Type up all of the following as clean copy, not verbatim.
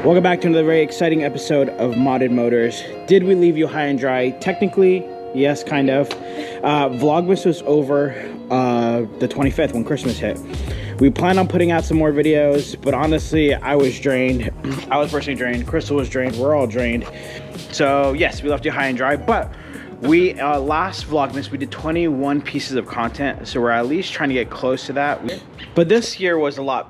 Welcome back to another very exciting episode of Modded Motors. Did we leave you high and dry? Technically, yes, kind of. Vlogmas was over the 25th when Christmas hit. We planned on putting out some more videos, but honestly, I was drained. I was personally drained. Crystal was drained. We're all drained. So yes, we left you high and dry, but we last Vlogmas we did 21 pieces of content, so we're at least trying to get close to that. But this year was a lot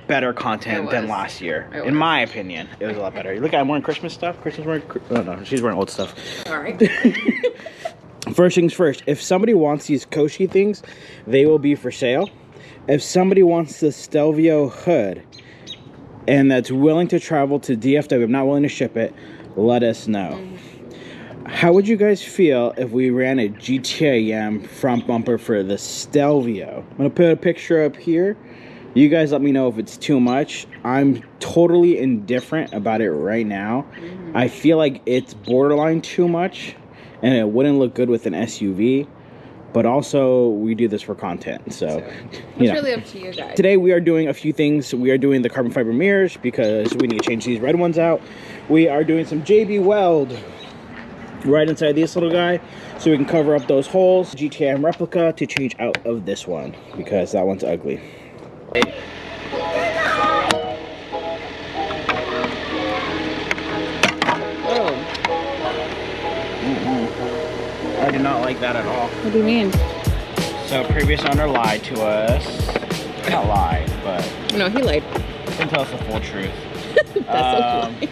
better content than last year. In my opinion, it was a lot better. Look, I'm wearing Christmas stuff. Crystal's wearing, oh no, she's wearing old stuff. All right. First things first, if somebody wants these Koshi things, they will be for sale. If somebody wants the Stelvio hood and that's willing to travel to DFW, I'm not willing to ship it, let us know. How would you guys feel if we ran a GTIM front bumper for the Stelvio? I'm gonna put a picture up here. You guys let me know if it's too much. I'm totally indifferent about it right now. I feel like it's borderline too much and it wouldn't look good with an SUV, but also we do this for content, so it's really up to you guys. Today we are doing a few things. We are doing the carbon fiber mirrors because we need to change these red ones out. We are doing some JB Weld right inside this little guy so we can cover up those holes. GTM replica to change out of this one because that one's ugly. I did not like that at all. What do you mean? So previous owner lied to us. Not lied, but No, he lied. didn't tell us the full truth.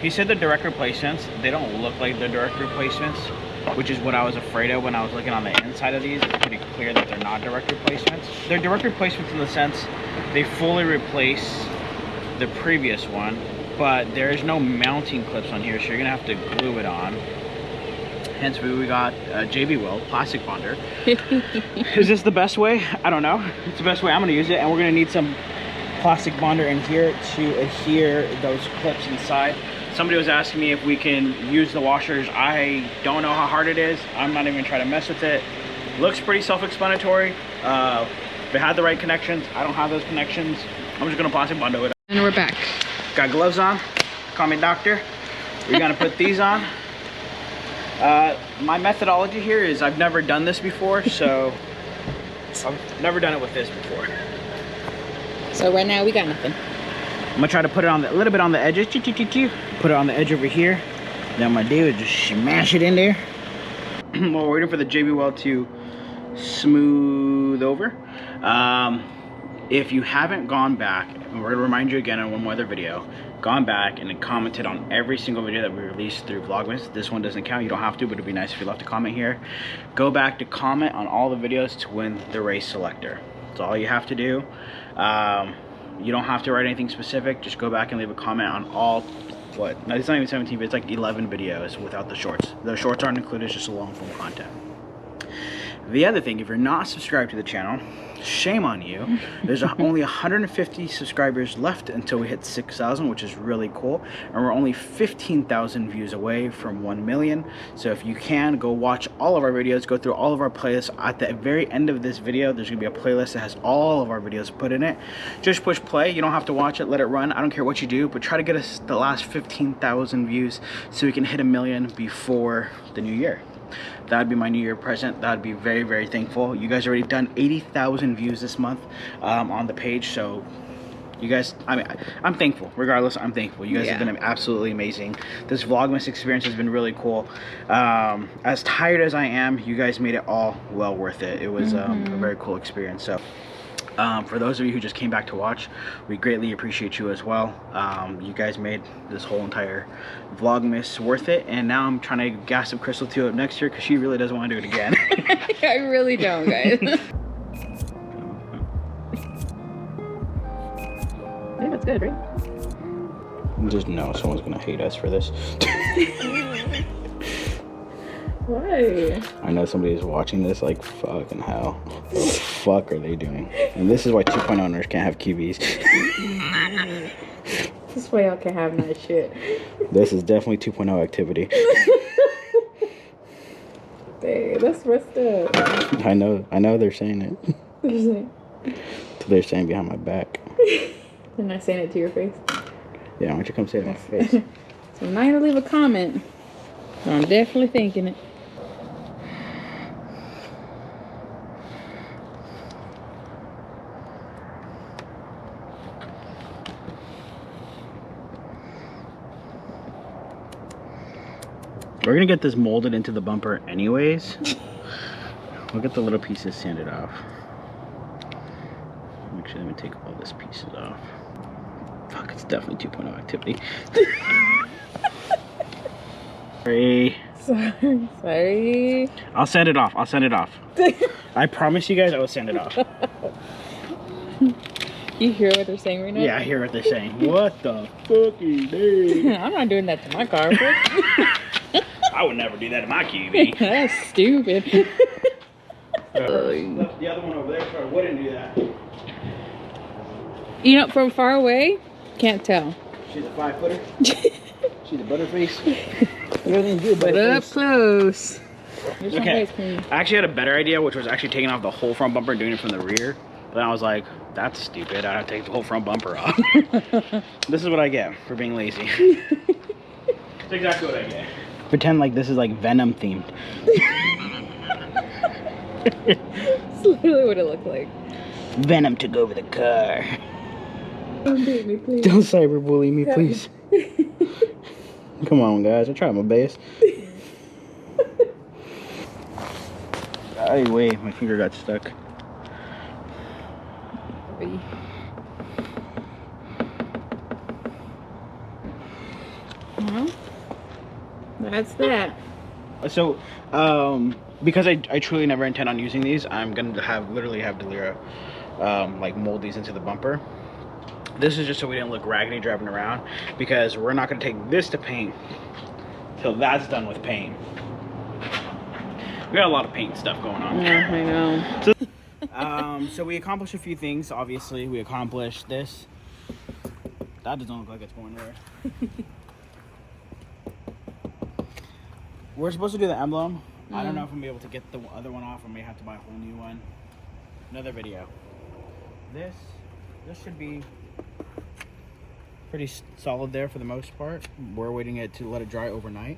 He said the direct replacements, they don't look like the direct replacements, which is what I was afraid of when I was looking on the inside of these. It's pretty clear that they're not direct replacements. They're direct replacements in the sense they fully replace the previous one, but there's no mounting clips on here, so you're gonna have to glue it on. Hence we got JB Weld plastic bonder. Is this the best way? I don't know. It's the best way. I'm gonna use it, and we're gonna need some plastic bonder in here to adhere those clips inside. Somebody was asking me if we can use the washers. I don't know how hard it is. I'm not even trying to mess with it. Looks pretty self-explanatory. If it had the right connections, I don't have those connections. I'm just gonna plastic bond it. And we're back. Got gloves on. Call me doctor. We're gonna put these on. My methodology here is I've never done this before, so I've never done it with this before. So right now we got nothing. I'm gonna try to put it on a little bit on the edges. Put it on the edge over here. Then my dude would just smash it in there. While we're waiting for the JB Weld to smooth over. If you haven't gone back, and we're gonna remind you again on one more other video, gone back and commented on every single video that we released through Vlogmas. This one doesn't count, you don't have to, but it'd be nice if you left a comment here. Go back to comment on all the videos to win the race selector. That's all you have to do. You don't have to write anything specific, just go back and leave a comment on all, no, it's not even 17, but it's like 11 videos without the shorts. The shorts aren't included, it's just a long form content. The other thing, if you're not subscribed to the channel, shame on you. There's only 150 subscribers left until we hit 6,000, which is really cool. And we're only 15,000 views away from 1 million. So if you can, go watch all of our videos, go through all of our playlists. At the very end of this video, there's gonna be a playlist that has all of our videos put in it. Just push play. You don't have to watch it, let it run. I don't care what you do, but try to get us the last 15,000 views so we can hit 1 million before the new year. That would be my New Year present. That would be very, very thankful. You guys already done 80,000 views this month on the page, so you guys, I mean, I'm thankful. Regardless, I'm thankful. You guys have been absolutely amazing. This Vlogmas experience has been really cool. As tired as I am, you guys made it all well worth it. It was a very cool experience. So for those of you who just came back to watch, we greatly appreciate you as well. You guys made this whole entire Vlogmas worth it, and now I'm trying to gas up Crystal 2 up next year because she really doesn't want to do it again. I really don't, guys. Yeah, that's good, right? Just know someone's gonna hate us for this. Why? I know somebody is watching this like, fucking hell. What the fuck are they doing? And this is why 2.0 owners can't have QVs. This is why y'all can have nice shit. This is definitely 2.0 activity. Hey, that's messed up. I know they're saying it. What you saying? They're saying behind my back. They're not saying it to your face. Yeah, why don't you come say it to my face? So I'm not gonna leave a comment. But I'm definitely thinking it. We're gonna get this molded into the bumper anyways. We'll get the little pieces sanded off. Actually, let me take all these pieces off. Fuck, it's definitely 2.0 activity. Sorry. I'll send it off. I'll send it off. I promise you guys I will send it off. You hear what they're saying right now? Yeah, I hear what they're saying. What the fucking day? I'm not doing that to my car. I would never do that to my QV. That's stupid. Left the other one over there so I wouldn't do that. You know, from far away, can't tell. She's a 5-footer. She's a butterface. Everything's good, But up close. Okay, I actually had a better idea, which was actually taking off the whole front bumper and doing it from the rear. But then I was like, that's stupid. I have to take the whole front bumper off. This is what I get for being lazy. That's exactly what I get. Pretend like this is like Venom themed. That's literally what it looked like. Venom took over the car. Don't beat me, please. Don't cyberbully me, please. Come on, guys. I tried my best. Ay, wait, my finger got stuck. Well, that's that. So, because I truly never intend on using these, I'm gonna literally have Delira like mold these into the bumper. This is just so we didn't look raggedy driving around, because we're not gonna take this to paint till that's done with paint. We got a lot of paint stuff going on. Yeah, I know. So we accomplished a few things. Obviously, we accomplished this. That doesn't look like it's going anywhere. We're supposed to do the emblem. I don't know if I'm gonna be able to get the other one off. I may have to buy a whole new one. Another video. This should be pretty solid there for the most part. We're waiting it to let it dry overnight,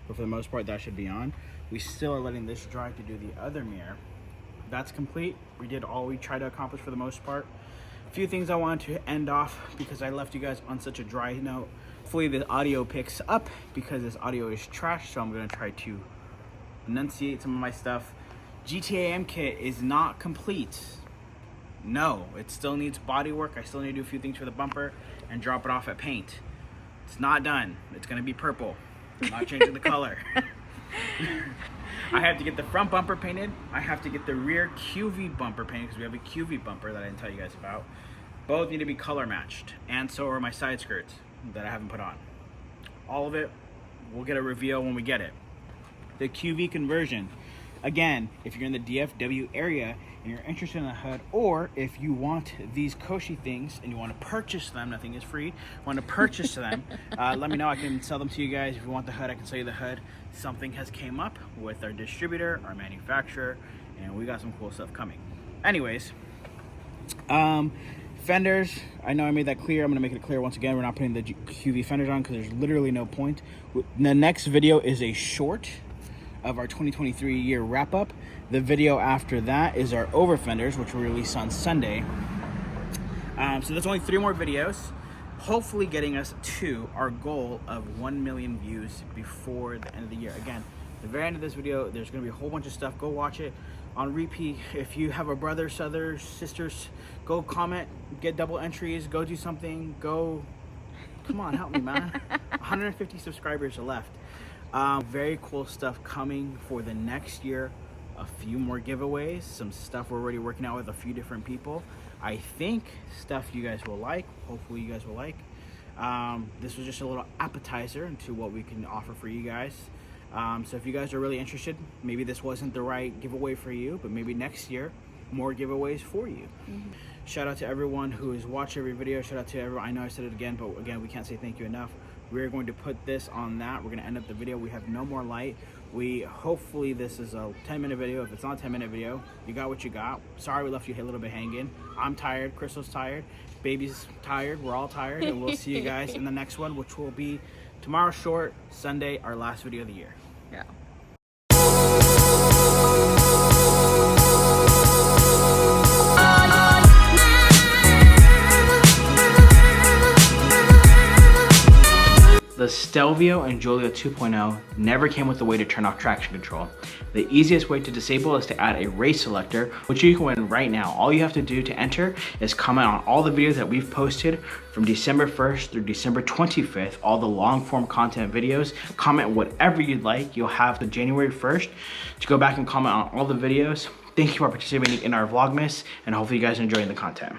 but for the most part that should be on. We still are letting this dry to do the other mirror. That's complete. We did all we tried to accomplish for the most part. A few things I wanted to end off because I left you guys on such a dry note. Hopefully the audio picks up because this audio is trash, so I'm gonna try to enunciate some of my stuff. GTA M kit is not complete. No, it still needs body work. I still need to do a few things for the bumper and drop it off at paint. It's not done. It's gonna be purple. I'm not changing the color. I have to get the front bumper painted. I have to get the rear QV bumper painted because we have a QV bumper that I didn't tell you guys about. Both need to be color matched, and so are my side skirts that I haven't put on. All of it, we'll get a reveal when we get it. The QV conversion. Again, if you're in the DFW area and you're interested in the HUD, or if you want these Koshi things and you want to purchase them, nothing is free, want to purchase them, let me know. I can sell them to you guys. If you want the HUD, I can sell you the HUD. Something has came up with our distributor, our manufacturer, and we got some cool stuff coming. Anyways, fenders, I know I made that clear. I'm going to make it clear once again. We're not putting the QV fenders on because there's literally no point. The next video is a short of our 2023 year wrap up. The video after that is our over fenders, which will release on Sunday. So there's only 3 more videos, hopefully getting us to our goal of 1 million views before the end of the year. Again, the very end of this video, there's going to be a whole bunch of stuff. Go watch it on repeat. If you have a brother, sisters, go comment, get double entries, go do something, go, come on, help me, man. 150 subscribers are left. Very cool stuff coming for the next year. A few more giveaways, some stuff we're already working out with a few different people. I think stuff you guys will like. Hopefully you guys will like. This was just a little appetizer into what we can offer for you guys. So if you guys are really interested, maybe this wasn't the right giveaway for you, but maybe next year, more giveaways for you. Shout out to everyone who has watched every video. Shout out to everyone. I know I said it again, but again, we can't say thank you enough. We're going to put this on that. We're going to end up the video. We have no more light. Hopefully this is a 10-minute video. If it's not a 10-minute video, you got what you got. Sorry we left you a little bit hanging. I'm tired. Crystal's tired. Baby's tired. We're all tired. And we'll see you guys in the next one, which will be tomorrow short, Sunday, our last video of the year. Yeah. The Stelvio and Giulia 2.0 never came with a way to turn off traction control. The easiest way to disable is to add a race selector, which you can win right now. All you have to do to enter is comment on all the videos that we've posted from December 1st through December 25th, all the long form content videos. Comment whatever you'd like. You'll have the January 1st to go back and comment on all the videos. Thank you for participating in our Vlogmas, and hopefully you guys are enjoying the content.